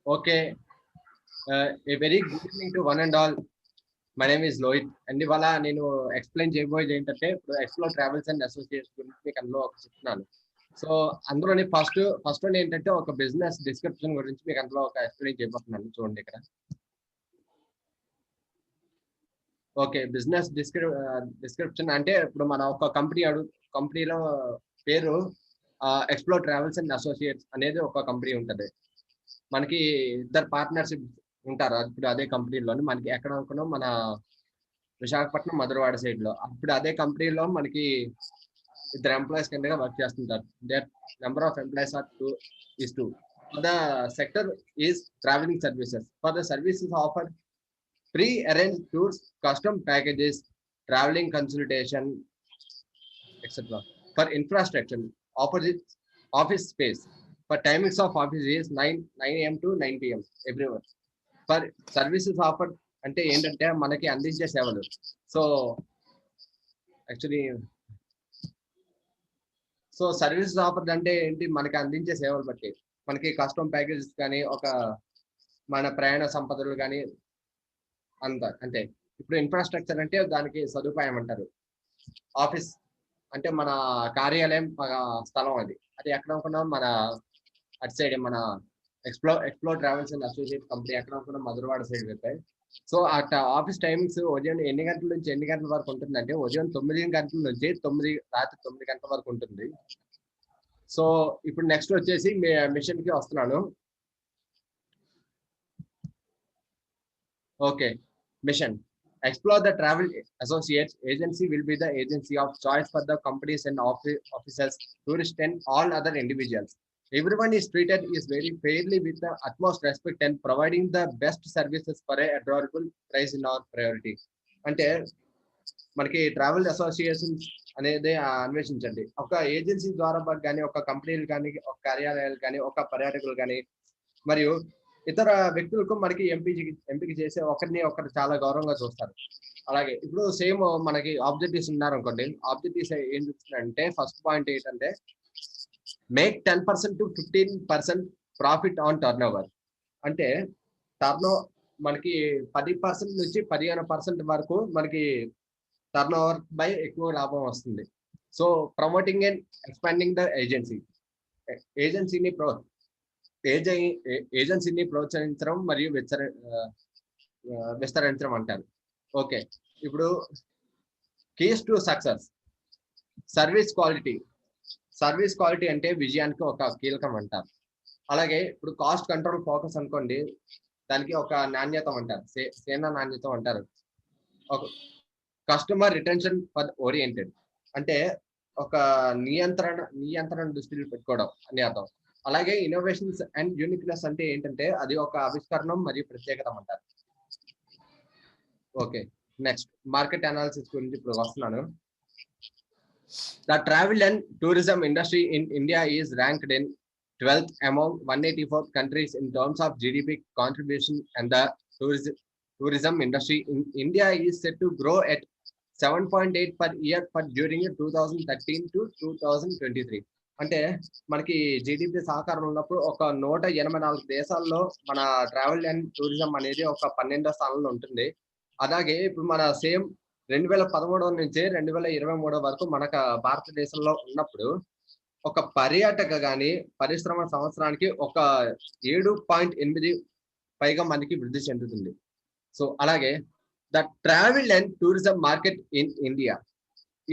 Okay, a very good evening to one and all. My name is Lohit. And ఇవాళ నేను explain చేయబోయేది ఏంటంటే ఇప్పుడు ఎక్స్ప్లోర్ ట్రావెల్స్ అండ్ అసోసియేట్స్ గురించి మీకు అందులో ఒక చెప్తున్నాను. సో అందులోని ఫస్ట్ వన్ ఏంటంటే ఒక బిజినెస్ డిస్క్రిప్షన్ గురించి మీకు అందులో ఒక ఎక్స్ప్లెయిన్ చేయబోతున్నాను. చూడండి ఇక్కడ. ఓకే, బిజినెస్ డిస్క్రిప్షన్ అంటే ఇప్పుడు మన ఒక కంపెనీలో పేరు ఎక్స్ప్లోర్ ట్రావెల్స్ అండ్ అసోసియేట్స్ అనేది ఒక కంపెనీ ఉంటుంది. మనకి ఇద్దరు పార్ట్నర్షిప్ ఉంటారు ఇప్పుడు అదే కంపెనీలోని. మనకి ఎక్కడ అనుకున్నాం, మన విశాఖపట్నం మధురవాడ సైడ్ లో. అప్పుడు అదే కంపెనీలో మనకి ఇద్దరు ఎంప్లాయీస్ కిందగా వర్క్ చేస్తుంటారు. That number of employees are 2:2. For the sector is travelling services. For the services offer pre-arranged tours, custom packages, traveling consultation, etc. For infrastructure, opposite office space. For timings of office is 9 a.m. to 9 p.m. everywhere. For services offered అంటే ఏంటంటే మనకి అందించే సేవలు. So actually services offered అంటే ఏంటి, మనకి అందించే సేవలు బట్టి మనకి కస్టమ్ ప్యాకేజెస్ కానీ ఒక మన ప్రయాణ సంపదలు కానీ అంతే. ఇప్పుడు ఇన్ఫ్రాస్ట్రక్చర్ అంటే దానికి సదుపాయం అంటారు. ఆఫీస్ అంటే మన కార్యాలయం స్థలం. అది ఎక్కడ అనుకున్నాం, మన అటు సైడ్ మన explore travels and associate company ఎక్కడ అనుకున్నాం, మధురవాడ సైడ్ పెట్టాయి. సో అట్లా ఆఫీస్ టైమింగ్స్ ఉదయం ఎన్ని గంటల నుంచి ఎన్ని గంటల వరకు ఉంటుందంటే ఉదయం 9 గంటల నుంచి రాత్రి 9 గంటల వరకు ఉంటుంది. సో ఇప్పుడు నెక్స్ట్ వచ్చేసి మిషన్ కి వస్తున్నాను. Okay, mission. Explore the Travel Associates agency will be the agency of choice for the companies and officers, tourists and all other individuals. Everyone is treated is very fairly with the utmost respect and providing the best services for a adorable price in our priority. అంటే మనకి travel associations అనేది అన్వేషించండి. ఒక agency ద్వారా కానీ, ఒక కంపెనీలు కానీ, ఒక కార్యాలయాలు కానీ, ఒక పర్యాటకులు కానీ మరియు ఇతర వ్యక్తులకు మనకి ఎంపిక చేసే ఒకరు చాలా గౌరవంగా చూస్తారు. అలాగే ఇప్పుడు సేమ్ మనకి ఆబ్జెక్టివ్స్ ఉన్నారనుకోండి. ఆబ్జెక్టివ్స్ ఏం చూస్తున్నారంటే ఫస్ట్ పాయింట్ ఏంటంటే make 10% to 15% profit on turn over. అంటే మనకి 10% నుంచి 15% వరకు మనకి టర్న్ ఓవర్ బై ఎక్కువ లాభం వస్తుంది. So promoting and expanding the ఏజెన్సీని ప్రోత్సహించడం మరియు విస్తరించడం అంటారు. ఓకే, ఇప్పుడు keys to success. Service quality అంటే విజయానికి ఒక కీలకం అంటారు. అలాగే ఇప్పుడు కాస్ట్ కంట్రోల్ ఫోకస్ అనుకోండి, దానికి ఒక నాణ్యత అంటారు, సేన నాణ్యత అంటారు. ఒక కస్టమర్ రిటెన్షన్ ఫర్ ఓరియంటెడ్ అంటే ఒక నియంత్రణ దృష్టిలో పెట్టుకోవడం అని అర్థం. అలాగే ఇన్నోవేషన్స్ అండ్ యూనిక్నెస్ అంటే ఏంటంటే అది ఒక ఆవిష్కరణం మరియు ప్రత్యేకత అంటారు. ఓకే, నెక్స్ట్ మార్కెట్ అనాలిసిస్ గురించి ఇప్పుడు వస్తున్నాను. The travel and tourism industry in India is ranked in 12th among 184 countries in terms of GDP contribution, and the tourism industry in India is set to grow at 7.8 per year during 2013 to 2023. అంటే మనకి GDP సహకారం ఉన్నప్పుడు ఒక 184 దేశాల్లో మన travel and tourism అనేది ఒక 12వ స్థానంలో ఉంటుంది. అలాగే ఇప్పుడు మన సేమ్ 2013 నుంచి 2023 వరకు మనకు భారతదేశంలో ఉన్నప్పుడు ఒక పర్యాటక కానీ పరిశ్రమ సంవత్సరానికి ఒక 7.8 పైగా మనకి వృద్ధి చెందుతుంది. సో అలాగే the travel and tourism market in India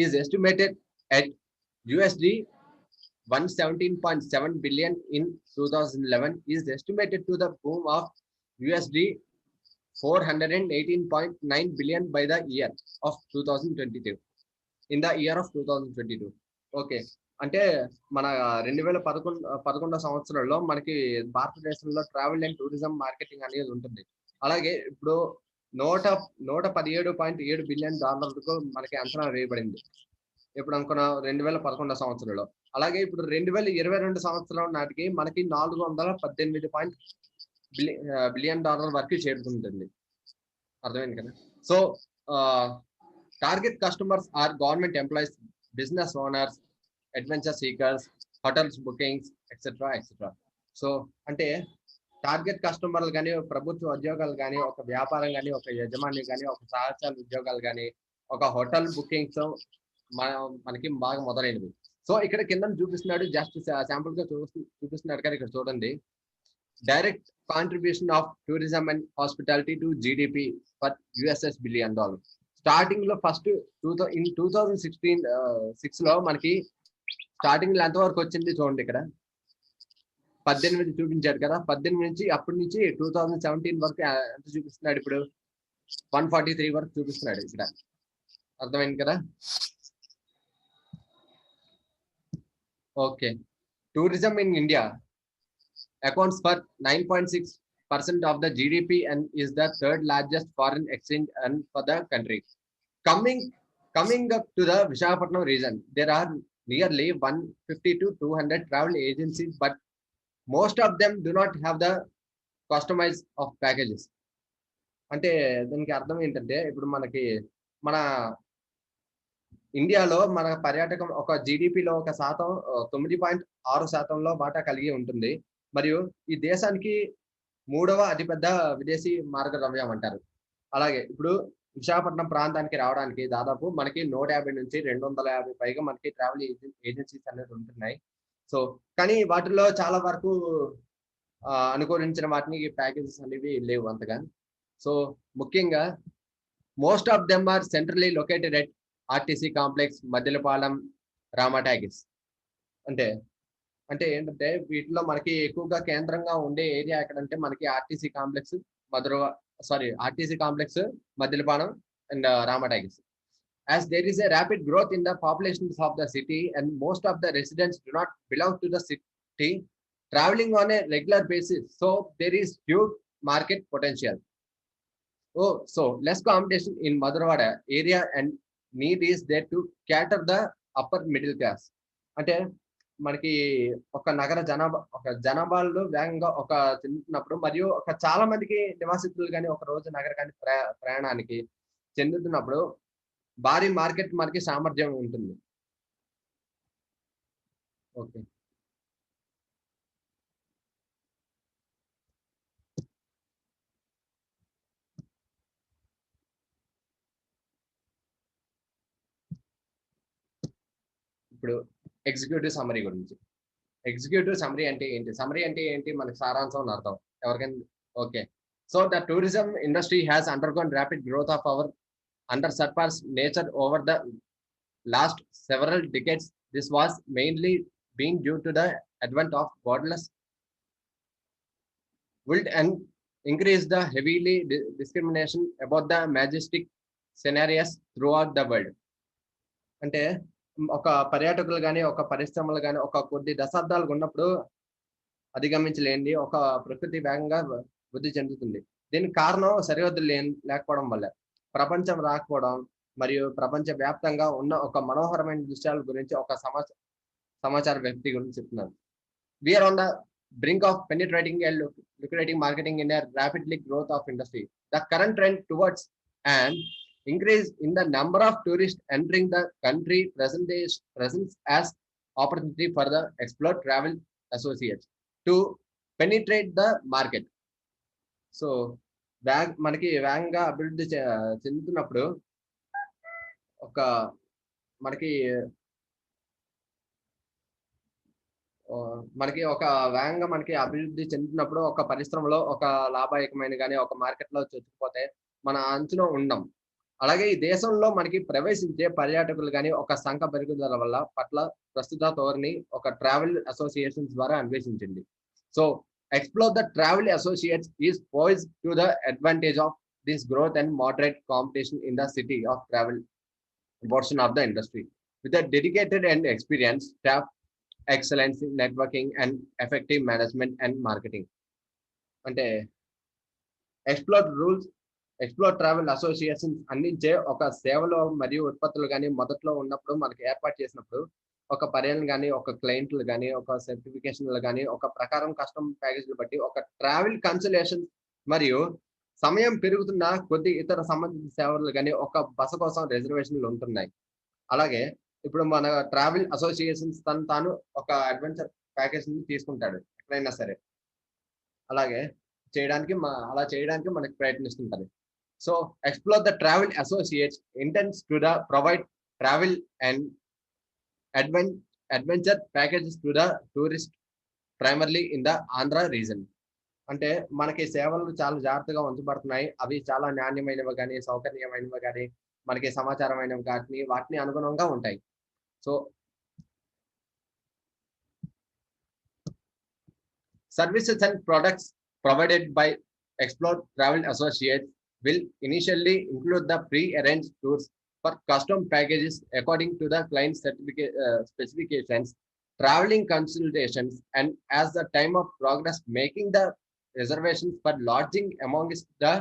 is estimated at $117.7 billion in 2011 is estimated to the boom of $418.9 billion by the year of 2022. In the year of 2022. Okay, అంటే మన 2011 సంవత్సరంలో మనకి భారతదేశంలో ట్రావెల్ అండ్ టూరిజం మార్కెటింగ్ అనేది ఉంటుంది. అలాగే ఇప్పుడు 117.7 billion డాలర్లకు మనకి అంచనా వేయబడింది ఎప్పుడు అనుకున్న 2011 సంవత్సరంలో. అలాగే ఇప్పుడు 2022 సంవత్సరం నాటికి మనకి 418 బిలియన్ డాలర్ వరకు చేరుకుంటుంది. అర్థమైంది కదా. So target customers are government employees, business owners, adventure seekers, hotels bookings etcetera. So అంటే టార్గెట్ కస్టమర్లు కానీ, ప్రభుత్వ ఉద్యోగాలు కానీ, ఒక వ్యాపారం కానీ, ఒక యజమాని కానీ, ఒక సహచర ఉద్యోగాలు కానీ, ఒక హోటల్ బుకింగ్స్ మనకి బాగా మొదలైనవి. సో ఇక్కడ కింద చూపిస్తున్నాడు, జస్ట్ శాంపుల్ గా చూపిస్తున్నాడు కదా ఇక్కడ చూడండి. Direct contribution of tourism and hospitality to GDP for USS billion dollar. Starting లో ఫస్ట్ 2016 లో మనకి స్టార్టింగ్ లో ఎంత వరకు వచ్చింది చూడండి ఇక్కడ 18 చూపించాడు కదా. 18 నుంచి అప్పటి నుంచి 2017 వరకు ఎంత చూపిస్తున్నాడు ఇప్పుడు 143 వరకు చూపిస్తున్నాడు ఇక్కడ. అర్థమైంది కదా. Okay. Tourism in India accounts for 9.6% of the GDP and is the third largest foreign exchange earn for the country. Coming up to the Visakhapatnam region, there are nearly 150 to 200 travel agencies, but most of them do not have the customized of packages. అంటే దీనికి అర్థం ఏంటంటే ఇప్పుడు మనకి మన ఇండియాలో మన పర్యాటకం ఒక జీడిపిలో ఒక శాతం 9.6% వాటా కలిగి ఉంటుంది. మరియు ఈ దేశానికి 3వ అతిపెద్ద విదేశీ మార్గ ద్రవ్యం అంటారు. అలాగే ఇప్పుడు విశాఖపట్నం ప్రాంతానికి రావడానికి దాదాపు మనకి 150 నుంచి 250 పైగా మనకి ట్రావెల్ ఏజెన్సీస్ అనేది ఉంటున్నాయి. సో కానీ వాటిలో చాలా వరకు అనుకూలించిన వాటిని ప్యాకేజెస్ అనేవి లేవు అంతగా. సో ముఖ్యంగా most of them are centrally located at RTC complex, Maddilapalem, Rama talkies. అంటే ఏంటంటే వీటిలో మనకి ఎక్కువగా కేంద్రంగా ఉండే ఏరియా ఎక్కడంటే మనకి RTC complex Maddilapalem and Rama talkies. As there is a rapid growth in the populations of the city and most of the residents do not belong to the city traveling on a regular basis, so there is huge market potential. So less competition in Madhurwada area and need is there to cater the upper middle class. అంటే మనకి ఒక జనాభాలో వేగంగా ఒక చెందుతున్నప్పుడు మరియు ఒక చాలా మందికి నివాసితులు కానీ ఒక రోజు నగరానికి ప్రయాణానికి చెందుతున్నప్పుడు భారీ మార్కెట్ మనకి సామర్థ్యం ఉంటుంది. ఓకే. ఇప్పుడు ఎగ్జిక్యూటివ్ సమరీ గురించి. ఎగ్జిక్యూటివ్ సమరీ అంటే ఏంటి? మనకి సారాంశం అని అర్థం. ఎవరికైనా okay. So the tourism industry has undergone rapid growth of our under surpassed nature over the last several decades. This was mainly being due to the advent of borderless world and increase the heavily discrimination about the majestic scenarios throughout the world. అంటే ఒక పర్యాటకులు కానీ ఒక పరిశ్రమలు కానీ ఒక కొద్ది దశాబ్దాలు ఉన్నప్పుడు అధిగమించలేని ఒక ప్రకృతి వేగంగా వృద్ధి చెందుతుంది. దీనికి కారణం సరిహద్దులు లేకపోవడం వల్ల, ప్రపంచం రాకపోవడం మరియు ప్రపంచ వ్యాప్తంగా ఉన్న ఒక మనోహరమైన దృశ్యాల గురించి ఒక సమాచార వ్యక్తి గురించి చెప్తున్నారు. We're on the brink of penetrating and lucrative marketing in a rapidly growth of industry. The current trend towards an increase in the number of tourists entering the country presents as opportunity for the Explore Travel Associates to penetrate the market. So మనకి వేగంగా అభివృద్ధి చెందుతున్నప్పుడు ఒక మనకి ఒక వేగంగా మనకి అభివృద్ధి చెందుతున్నప్పుడు ఒక పరిశ్రమలో ఒక లాభాయకమైన కానీ ఒక మార్కెట్లో చొచ్చుకుపోతే మన అంచులో ఉండం. అలాగే ఈ దేశంలో మనకి ప్రవేశించే పర్యాటకులు కానీ ఒక సంఖ్య పెరుగుదల వల్ల పట్ల ప్రస్తుత ధోరణి ఒక ట్రావెల్ అసోసియేషన్స్ ద్వారా అన్వేషించింది. So Explore the Travel Associates is poised to the advantage of this growth and moderate competition in the city of travel portion of the industry. With a dedicated and experienced staff, excellence in networking and effective management and marketing. అంటే explore travel associations అందించే ఒక సేవలు మరియు ఉత్పత్తులు కానీ మొదట్లో ఉన్నప్పుడు మనకి ఏర్పాటు చేసినప్పుడు ఒక పర్యటన కానీ ఒక క్లయింట్లు కానీ ఒక సర్టిఫికేషన్లు కానీ ఒక ప్రకారం కస్టమ్ ప్యాకేజీలు బట్టి ఒక ట్రావెల్ కన్సల్టేషన్ మరియు సమయం పెరుగుతున్న కొద్ది ఇతర సంబంధిత సేవలు కానీ ఒక బస కోసం రిజర్వేషన్లు ఉంటున్నాయి. అలాగే ఇప్పుడు మన ట్రావెల్ అసోసియేషన్స్ తాను ఒక అడ్వెంచర్ ప్యాకేజ్ తీసుకుంటాడు ఎక్కడైనా సరే. అలాగే అలా చేయడానికి మనకి ప్రయత్నిస్తుంటారు. So explore the travel associates intense to the provide travel and adven adventure packages to the tourist primarily in the Andhra region. అంటే మనకి సేవలు చాలా జాగ్రత్తగా ఉంచబడుతున్నాయి. అవి చాలా నాణ్యమైనవి కానీ, సౌకర్యమైనవి కానీ, మనకి సమాచారమైనవి కానీ వాటిని అనుగుణంగా ఉంటాయి. So services and products provided by Explore Travel Associates will initially include the pre-arranged tours for custom packages according to the client specifications, traveling consultations, and as the time of progress, making the reservations for lodging amongst the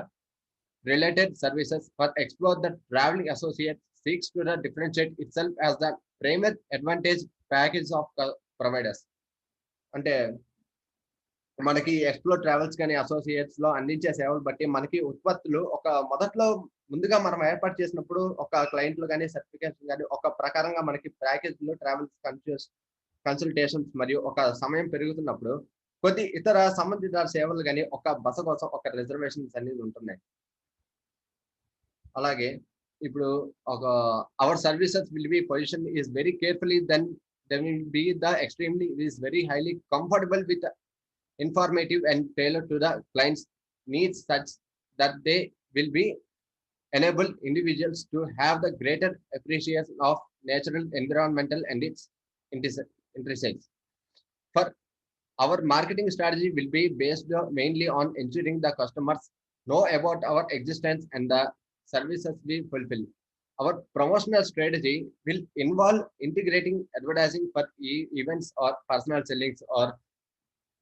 related services. For Explore the Traveling Associate seeks to differentiate itself as the primary advantage package of providers. అంటే మనకి explore travels కానీ associates లో అందించే సేవలు బట్టి మనకి ఉత్పత్తులు ఒక మొదట్లో ముందుగా మనం ఏర్పాటు చేసినప్పుడు ఒక క్లయింట్లు కానీ సర్టిఫికేషన్ కానీ ఒక ప్రకారంగా మనకి ప్యాకేజ్లో ట్రావెల్స్ కన్సల్టేషన్స్ మరియు ఒక సమయం పెరుగుతున్నప్పుడు కొద్ది ఇతర సంబంధిత సేవలు కానీ ఒక బస కోసం ఒక రిజర్వేషన్స్ అనేది ఉంటున్నాయి. అలాగే ఇప్పుడు ఒక our services will be position is very carefully then they will be the extremely is very highly comfortable with informative and tailored to the client's needs such that they will be enable individuals to have the greater appreciation of natural, environmental and its interests. For our marketing strategy will be based mainly on ensuring the customers know about our existence and the services we fulfill. Our promotional strategy will involve integrating advertising for events or personal sellings or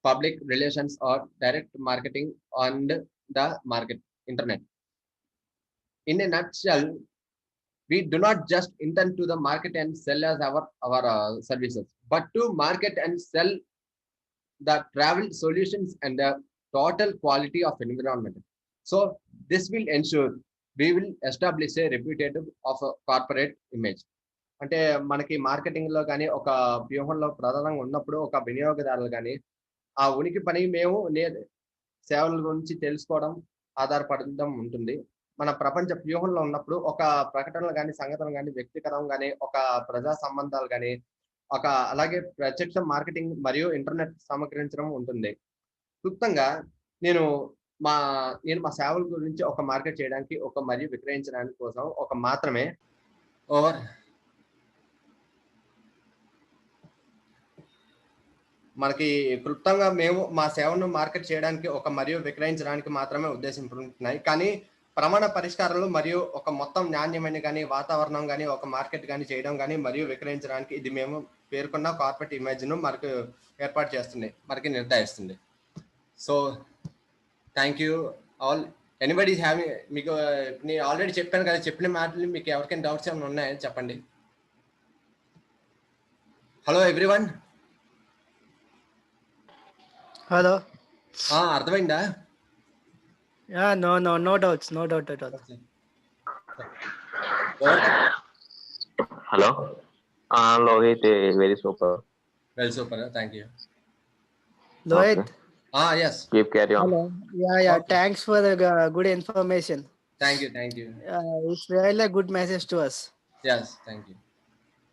public relations or direct marketing on the market internet. In a nutshell, we do not just intend to the market and sell as our services, but to market and sell the travel solutions and the total quality of environment. So this will ensure we will establish a reputation of a corporate image. అంటే మనకి marketing లో కానీ ఒక వ్యూహంలో ప్రధానంగా ఉన్నప్పుడు ఒక వినియోగదారులు కానీ ఆ ఉనికి పని మేము సేవల గురించి తెలుసుకోవడం ఆధారపడడం ఉంటుంది. మన ప్రపంచ వ్యూహంలో ఉన్నప్పుడు ఒక ప్రకటనలు కానీ సంఘటనలు కానీ వ్యక్తిగతం కానీ ఒక ప్రజా సంబంధాలు కానీ ఒక అలాగే ప్రత్యక్ష మార్కెటింగ్ మరియు ఇంటర్నెట్ సమకరించడం ఉంటుంది. క్లుప్తంగా నేను మా సేవల గురించి ఒక మార్కెట్ చేయడానికి ఒక మరియు విక్రయించడానికి కోసం ఒక మాత్రమే ఓవర్ మనకి క్లుప్తంగా మేము మా సేవను మార్కెట్ చేయడానికి ఒక మరియు విక్రయించడానికి మాత్రమే ఉద్దేశించుకుంటున్నాయి. కానీ ప్రమాణ పరిష్కారాలు మరియు ఒక మొత్తం నాణ్యమైన కానీ వాతావరణం కానీ ఒక మార్కెట్ కానీ చేయడం కానీ మరియు విక్రయించడానికి ఇది మేము పేర్కొన్న కార్పొరేట్ ఇమేజ్ను మనకు ఏర్పాటు చేస్తుంది, మనకి నిర్ధారిస్తుంది. So thank you all. Anybody having మీకు నేను ఆల్రెడీ చెప్పాను కదా, చెప్పిన మాటలు మీకు ఎవరికైనా డౌట్స్ ఏమైనా ఉన్నాయని చెప్పండి. Hello everyone. Hello. అర్థమైందా? Yeah, no doubts, no doubt at all. Hello. Lohit, very super. Well, super. Thank you. Lohit. Okay. Yes. Keep carry on. Hello. Yeah. Okay. Thanks for the good information. Thank you. It's really a good message to us. Yes, thank you.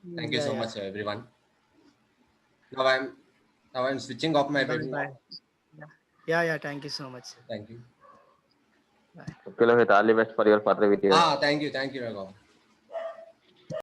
Thank you so much, everyone. Now I'm switching off my webinar. Yeah. Thank you so much. Thank you. Bye. Okay, Lohit, all the best for your further videos. Thank you, Raghav.